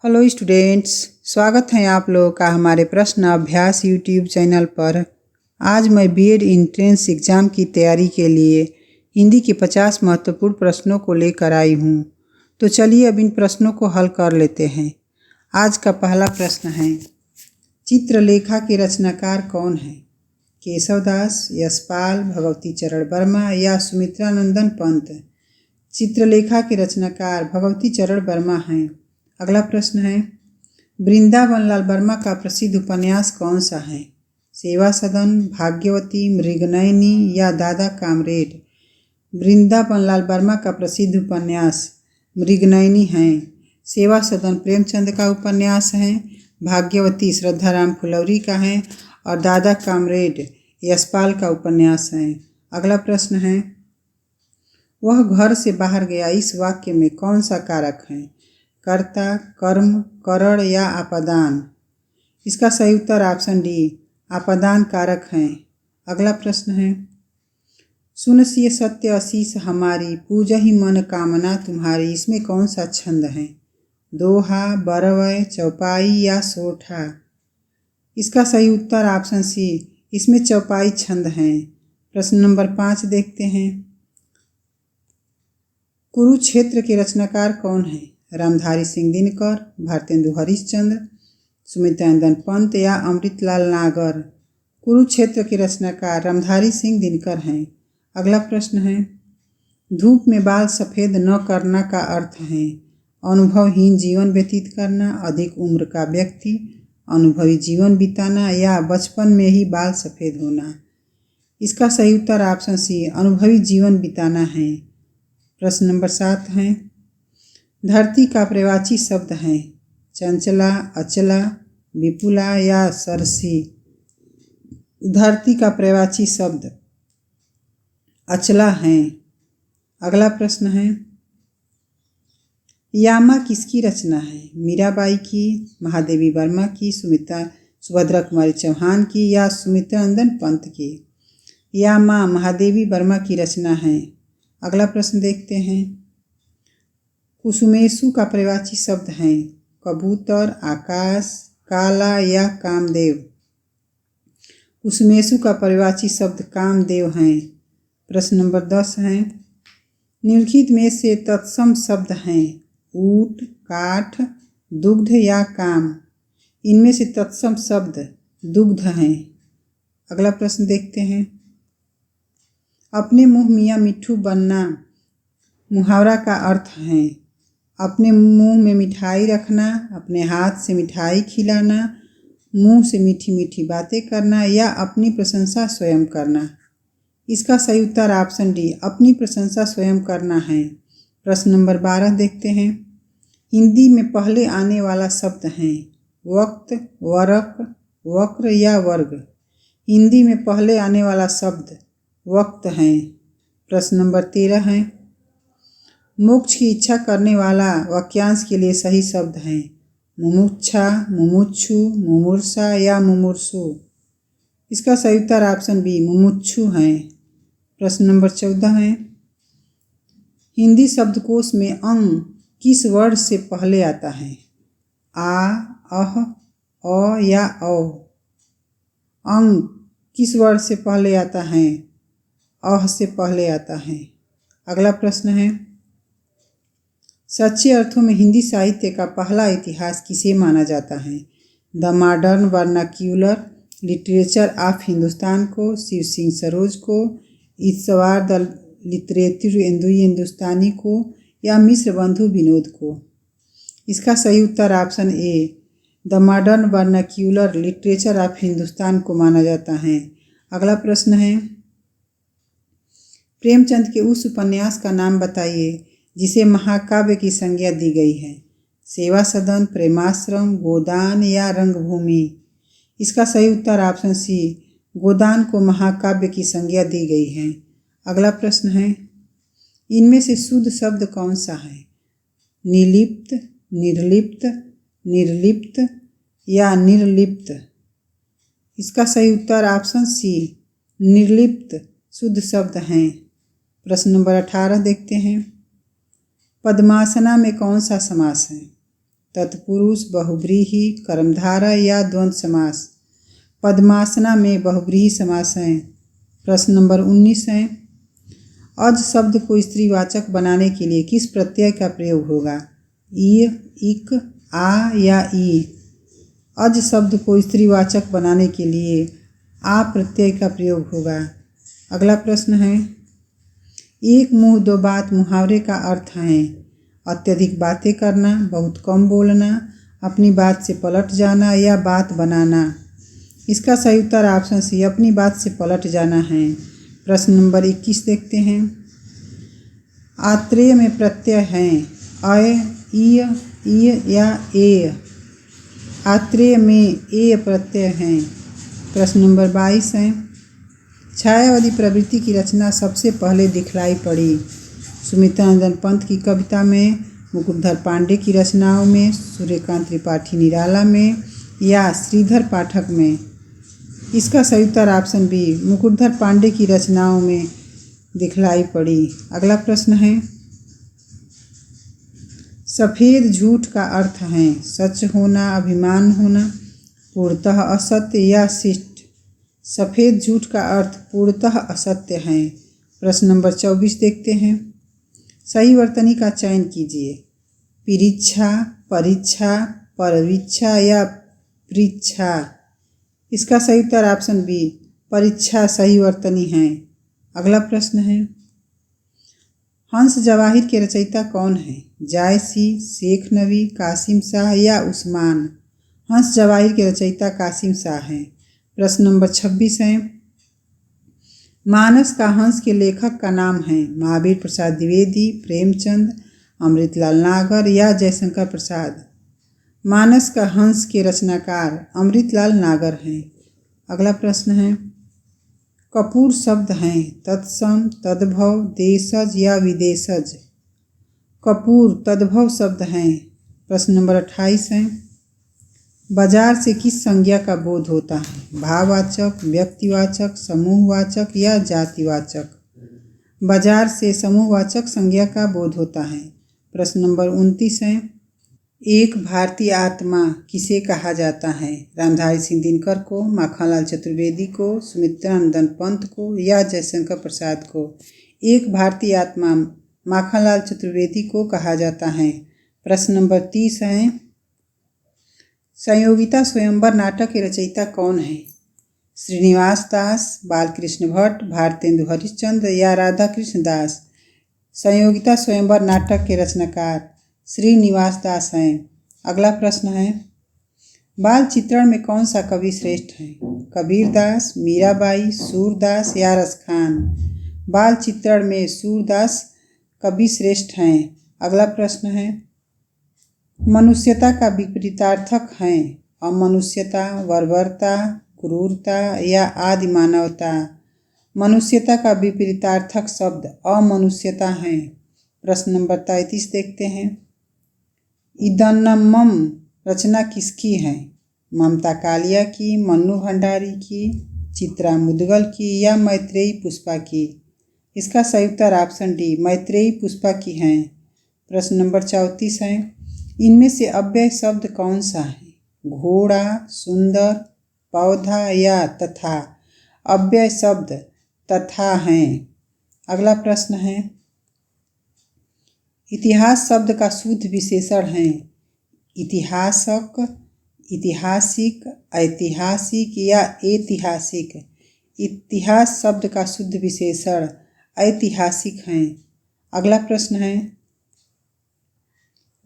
Hello students, स्वागत है आप लोगों का हमारे प्रश्न अभ्यास यूट्यूब चैनल पर। आज मैं बीएड एंट्रेंस एग्ज़ाम की तैयारी के लिए हिंदी के 50 महत्वपूर्ण प्रश्नों को लेकर आई हूँ। तो चलिए अब इन प्रश्नों को हल कर लेते हैं। आज का पहला प्रश्न है, चित्रलेखा के रचनाकार कौन है? केशवदास, यशपाल, भगवती चरण वर्मा या सुमित्रा नंदन पंत? चित्रलेखा के रचनाकार भगवती चरण वर्मा हैं। अगला प्रश्न है, वृंदावन लाल वर्मा का प्रसिद्ध उपन्यास कौन सा है? सेवा सदन, भाग्यवती, मृगनयनी या दादा कामरेड? वृंदावन लाल वर्मा का प्रसिद्ध उपन्यास मृगनयनी है। सेवा सदन प्रेमचंद का उपन्यास है। भाग्यवती श्रद्धाराम फुलौरी का है और दादा कामरेड यशपाल का उपन्यास है। अगला प्रश्न है, वह घर से बाहर गया इस वाक्य में कौन सा कारक है? कर्ता, कर्म, करण या आपादान? इसका सही उत्तर ऑप्शन डी, आपादान कारक है। अगला प्रश्न है, सुनसिय सत्य आशीष हमारी, पूजहि मन कामना तुम्हारी, इसमें कौन सा छंद है? दोहा, बरवय, चौपाई या सोठा? इसका सही उत्तर ऑप्शन सी, इसमें चौपाई छंद है। प्रश्न नंबर 5 देखते हैं, कुरुक्षेत्र के रचनाकार कौन है? रामधारी सिंह दिनकर, भारतेंदु हरिश्चंद्र, सुमित्रा नंदन पंत या अमृतलाल नागर? कुरुक्षेत्र के रचनाकार रामधारी सिंह दिनकर हैं। अगला प्रश्न है, धूप में बाल सफ़ेद न करना का अर्थ है? अनुभवहीन जीवन व्यतीत करना, अधिक उम्र का व्यक्ति, अनुभवी जीवन बिताना या बचपन में ही बाल सफ़ेद होना? इसका सही उत्तर ऑप्शन सी, अनुभवी जीवन बिताना है। प्रश्न नंबर 7 है, धरती का पर्यायवाची शब्द है? चंचला, अचला, विपुला या सरसी? धरती का पर्यायवाची शब्द अचला है। अगला प्रश्न है, यामा किसकी रचना है? मीराबाई की, महादेवी वर्मा की, सुभद्रा कुमारी चौहान की या सुमित्रा नंदन पंत की? यामा महादेवी वर्मा की रचना है। अगला प्रश्न देखते हैं, कुसुमेषु का पर्यायवाची शब्द है? कबूतर, आकाश, काला या कामदेव? कुसुमेषु का पर्यायवाची शब्द कामदेव हैं। प्रश्न नंबर 10 है, निम्नलिखित में से तत्सम शब्द हैं? ऊंट, काठ, दुग्ध या काम? इनमें से तत्सम शब्द दुग्ध हैं। अगला प्रश्न देखते हैं, अपने मुँह मियाँ मिट्ठू बनना मुहावरा का अर्थ है? अपने मुंह में मिठाई रखना, अपने हाथ से मिठाई खिलाना, मुंह से मीठी मीठी बातें करना या अपनी प्रशंसा स्वयं करना? इसका सही उत्तर ऑप्शन डी, अपनी प्रशंसा स्वयं करना है। प्रश्न नंबर 12 देखते हैं, हिंदी में पहले आने वाला शब्द है? वक्त, वरक, वक्र या वर्ग? हिंदी में पहले आने वाला शब्द वक्त है। प्रश्न नंबर 13 है, मोक्ष की इच्छा करने वाला वाक्यांश के लिए सही शब्द है? मुमुक्षा, मुमुक्षु, मुमूर्षा या मुमूर्षु? इसका सही उत्तर ऑप्शन बी, मुमुक्षु है। प्रश्न नंबर 14 है, हिंदी शब्दकोश में अंग किस वर्ण से पहले आता है? आ, अह, अ या औ? अंग किस वर्ण से पहले आता है? अह से पहले आता है। अगला प्रश्न है, सच्चे अर्थों में हिंदी साहित्य का पहला इतिहास किसे माना जाता है? The modern vernacular literature of Hindustan को, शिव सिंह सरोज को, ईश्वर द लिटरेचर हिंदुस्तानी को या मिश्र बंधु विनोद को? इसका सही उत्तर option A, the modern vernacular literature of Hindustan को माना जाता है। अगला प्रश्न है, प्रेमचंद के उस उपन्यास का नाम बताइए जिसे महाकाव्य की संज्ञा दी गई है? सेवा सदन, प्रेमाश्रम, गोदान या रंगभूमि? इसका सही उत्तर ऑप्शन सी, गोदान को महाकाव्य की संज्ञा दी गई है। अगला प्रश्न है, इनमें से शुद्ध शब्द कौन सा है? निलिप्त, निर्लिप्त, निर्लिप्त या निर्लिप्त? इसका सही उत्तर ऑप्शन सी, निर्लिप्त शुद्ध शब्द हैं। प्रश्न नंबर 18 देखते हैं, पद्मासना में कौन सा समास है? तत्पुरुष, बहुव्रीहि, कर्मधारय या द्वंद्व समास। पद्मासना में बहुव्रीहि समास है। प्रश्न नंबर 19 है, अज शब्द को स्त्रीवाचक बनाने के लिए किस प्रत्यय का प्रयोग होगा? इ, इक, आ या ई? अज शब्द को स्त्रीवाचक बनाने के लिए आ प्रत्यय का प्रयोग होगा। अगला प्रश्न है, एक मुंह दो बात मुहावरे का अर्थ है अत्यधिक बातें करना, बहुत कम बोलना, अपनी बात से पलट जाना या बात बनाना। इसका सही उत्तर ऑप्शन सी अपनी बात से पलट जाना है। प्रश्न नंबर 21 देखते हैं, आत्रेय में प्रत्यय हैं अय, इ या ए? आत्रेय में ए प्रत्यय हैं। प्रश्न नंबर 22 है, छायावादी प्रवृत्ति की रचना सबसे पहले दिखलाई पड़ी? सुमित्रानंदन पंत की कविता में, मुकुटधर पांडे की रचनाओं में, सूर्यकांत त्रिपाठी निराला में या श्रीधर पाठक में? इसका सही उत्तर ऑप्शन बी मुकुटधर पांडे की रचनाओं में दिखलाई पड़ी। अगला प्रश्न है, सफ़ेद झूठ का अर्थ है सच होना, अभिमान होना, पूर्णतः असत्य या शिष्ट? सफ़ेद झूठ का अर्थ पूर्णतः असत्य है। प्रश्न नंबर 24 देखते हैं, सही वर्तनी का चयन कीजिए। परीक्षा, परीक्षा, परवीक्षा या परीक्षा? इसका सही उत्तर ऑप्शन बी परीक्षा सही वर्तनी है। अगला प्रश्न है, हंस जवाहिर के रचयिता कौन है? जायसी, शेख नबी, कासिम शाह या उस्मान? हंस जवाहिर के रचयिता कासिम शाह हैं। प्रश्न नंबर 26 है, मानस का हंस के लेखक का नाम है? महावीर प्रसाद द्विवेदी, प्रेमचंद, अमृतलाल नागर या जयशंकर प्रसाद? मानस का हंस के रचनाकार अमृतलाल नागर हैं। अगला प्रश्न है, कपूर शब्द हैं तत्सम, तद्भव, देशज या विदेशज? कपूर तद्भव शब्द हैं। प्रश्न नंबर 28 है, बाजार से किस संज्ञा का बोध होता है? भाववाचक, व्यक्तिवाचक, समूहवाचक या जातिवाचक? बाजार से समूहवाचक संज्ञा का बोध होता है। प्रश्न नंबर 29 है, एक भारतीय आत्मा किसे कहा जाता है? रामधारी सिंह दिनकर को, माखनलाल चतुर्वेदी को, सुमित्रानंदन पंत को या जयशंकर प्रसाद को? एक भारतीय आत्मा माखनलाल चतुर्वेदी को कहा जाता है। प्रश्न नंबर 30 है, संयोगिता स्वयंवर नाटक के रचयिता कौन है? श्रीनिवास दास, बालकृष्ण भट्ट, भारतेंदु हरिश्चंद्र या राधा कृष्ण दास? संयोगिता स्वयंवर नाटक के रचनाकार श्रीनिवास दास हैं। अगला प्रश्न है, बाल चित्रण में कौन सा कवि श्रेष्ठ है? कबीरदास, मीराबाई, सूरदास या रसखान? बाल चित्रण में सूरदास कवि श्रेष्ठ हैं। अगला प्रश्न है, मनुष्यता का विपरीतार्थक हैं? अमनुष्यता, बर्बरता, क्रूरता या आदि मानवता? मनुष्यता का विपरीतार्थक शब्द अमनुष्यता है। प्रश्न नंबर 33 देखते हैं, इदन्नम्मम रचना किसकी है? ममता कालिया की, मन्नू भंडारी की, चित्रा मुदगल की या मैत्रेयी पुष्पा की? इसका सही उत्तर ऑप्शन डी मैत्रेयी पुष्पा की हैं। प्रश्न नंबर 34 है, इनमें से अव्यय शब्द कौन सा है? घोड़ा, सुंदर, पौधा या तथा? अव्यय शब्द तथा हैं। अगला प्रश्न है, इतिहास शब्द का शुद्ध विशेषण है? इतिहासक, ऐतिहासिक, ऐतिहासिक या ऐतिहासिक? इतिहास शब्द का शुद्ध विशेषण ऐतिहासिक हैं। अगला प्रश्न है,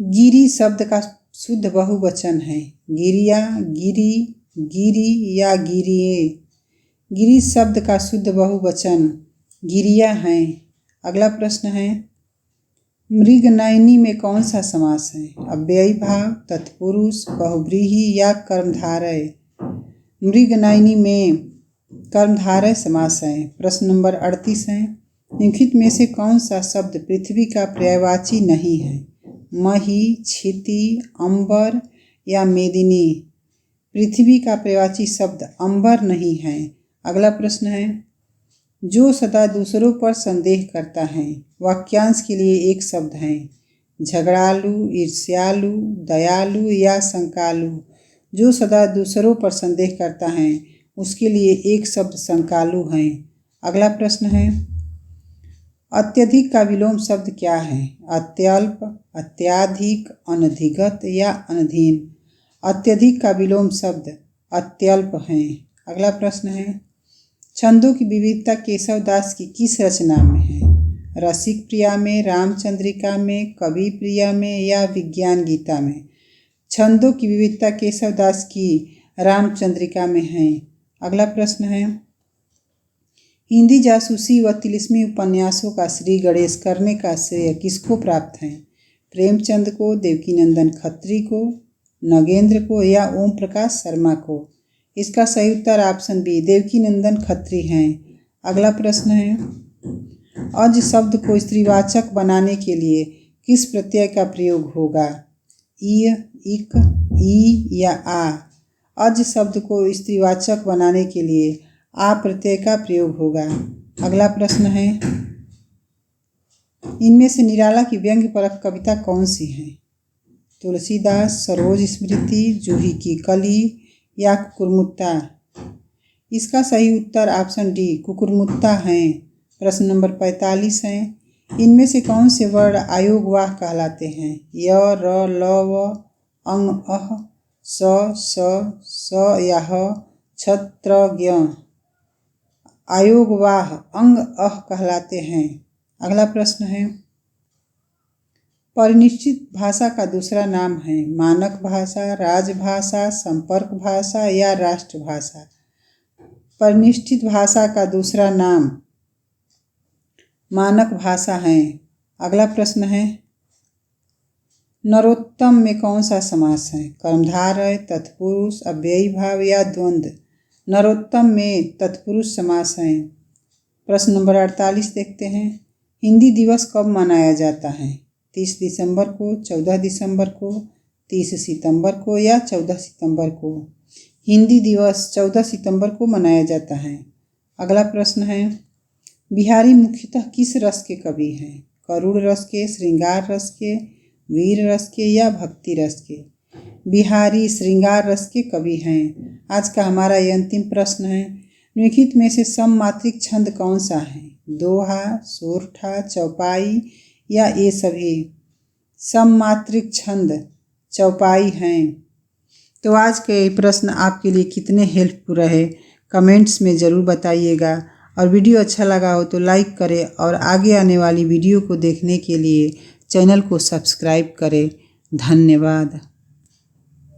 गिरि शब्द का शुद्ध बहुवचन है? गिरिया, गिरी, गिरी या गिरिये? गिरी शब्द का शुद्ध बहुवचन गिरिया हैं। अगला प्रश्न है, मृगनयनी में कौन सा समास है? अव्ययी भाव, तत्पुरुष, बहुव्रीहि या कर्मधारय? मृगनयनी में कर्मधारय समास है। प्रश्न नंबर 38 है, निम्नलिखित में से कौन सा शब्द पृथ्वी का पर्यायवाची नहीं है? मही, क्षिति, अंबर या मेदिनी? पृथ्वी का पर्यायवाची शब्द अंबर नहीं है। अगला प्रश्न है, जो सदा दूसरों पर संदेह करता है वाक्यांश के लिए एक शब्द है? झगड़ालू, ईर्ष्यालु, दयालु या शंकालु। जो सदा दूसरों पर संदेह करता है उसके लिए एक शब्द शंकालु है। अगला प्रश्न है, अत्यधिक का विलोम शब्द क्या है? अत्यल्प, अत्याधिक, अनधिगत या अनधीन। अत्यधिक का विलोम शब्द अत्यल्प है। अगला प्रश्न है, छंदों की विविधता केशवदास की किस रचना में है? रसिक प्रिया में, रामचंद्रिका में, कवि प्रिया में या विज्ञान गीता में। छंदों की विविधता केशवदास की रामचंद्रिका में है। अगला प्रश्न है, हिंदी जासूसी व तिलिस्मी उपन्यासों का श्री गणेश करने का श्रेय किसको प्राप्त है? प्रेमचंद को, देवकीनंदन खत्री को, नगेंद्र को या ओम प्रकाश शर्मा को। इसका सही उत्तर ऑप्शन बी देवकीनंदन खत्री हैं। अगला प्रश्न है, अज शब्द को स्त्रीवाचक बनाने के लिए किस प्रत्यय का प्रयोग होगा? इ, इक, ई या आ। अज शब्द को स्त्रीवाचक बनाने के लिए आ प्रत्यय का प्रयोग होगा। अगला प्रश्न है, इनमें से निराला की व्यंग्यपरक कविता कौन सी है? तुलसीदास, सरोज स्मृति, जूही की कली या कुकुरमुत्ता। इसका सही उत्तर ऑप्शन डी कुकुरमुत्ता है। प्रश्न नंबर 45 है, इनमें से कौन से वर्ण आयोगवाह कहलाते हैं? य, र, ल, व, अंग, अह, स या ह, छत्र, ज्ञ। आयोगवाह अंग अह कहलाते हैं। अगला प्रश्न है, परिनिश्चित भाषा का दूसरा नाम है? मानक भाषा, राजभाषा, संपर्क भाषा या राष्ट्रभाषा। परिनिष्ठित भाषा का दूसरा नाम मानक भाषा है। अगला प्रश्न है, नरोत्तम में कौन सा समास है? कर्मधारय, तत्पुरुष, अव्ययी भाव या द्वंद्व। नरोत्तम में तत्पुरुष समास है। प्रश्न नंबर 48 देखते हैं, हिंदी दिवस कब मनाया जाता है? 30 दिसंबर को, 14 दिसंबर को, 30 सितंबर को या 14 सितंबर को। हिंदी दिवस 14 सितंबर को मनाया जाता है। अगला प्रश्न है, बिहारी मुख्यतः किस रस के कवि हैं? करुण रस के, श्रृंगार रस के, वीर रस के या भक्ति रस के। बिहारी श्रृंगार रस के कवि हैं। आज का हमारा ये अंतिम प्रश्न है, निम्नलिखित में से सममात्रिक छंद कौन सा है? दोहा, सोरठा, चौपाई या ये सभी। सममात्रिक छंद चौपाई हैं। तो आज के प्रश्न आपके लिए कितने हेल्पफुल रहे कमेंट्स में ज़रूर बताइएगा, और वीडियो अच्छा लगा हो तो लाइक करें, और आगे आने वाली वीडियो को देखने के लिए चैनल को सब्सक्राइब करें। धन्यवाद।